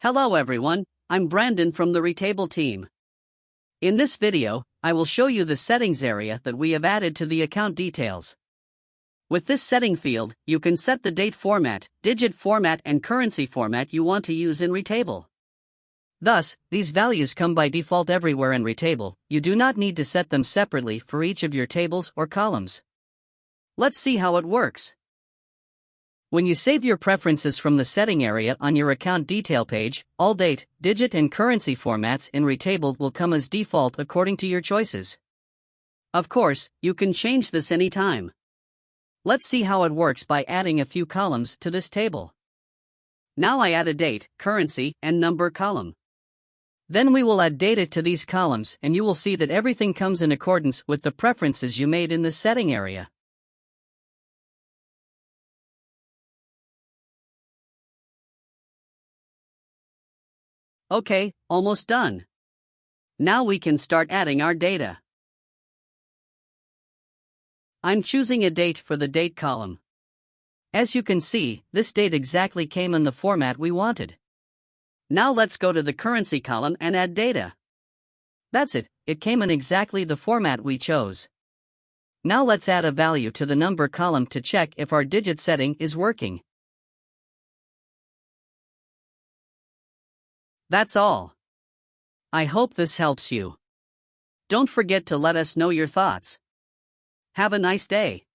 Hello everyone, I'm Brandon from the Retable team. In this video, I will show you the settings area that we have added to the account details. With this setting field, you can set the date format, digit format and currency format you want to use in Retable. Thus, these values come by default everywhere in Retable. You do not need to set them separately for each of your tables or columns. Let's see how it works. When you save your preferences from the setting area on your account detail page, all date, digit and currency formats in Retable will come as default according to your choices. Of course, you can change this anytime. Let's see how it works by adding a few columns to this table. Now I add a date, currency, and number column. Then we will add data to these columns and you will see that everything comes in accordance with the preferences you made in the setting area. Okay, almost done. Now we can start adding our data. I'm choosing a date for the date column. As you can see, this date exactly came in the format we wanted. Now let's go to the currency column and add data. That's it, it came in exactly the format we chose. Now let's add a value to the number column to check if our digit setting is working. That's all. I hope this helps you. Don't forget to let us know your thoughts. Have a nice day.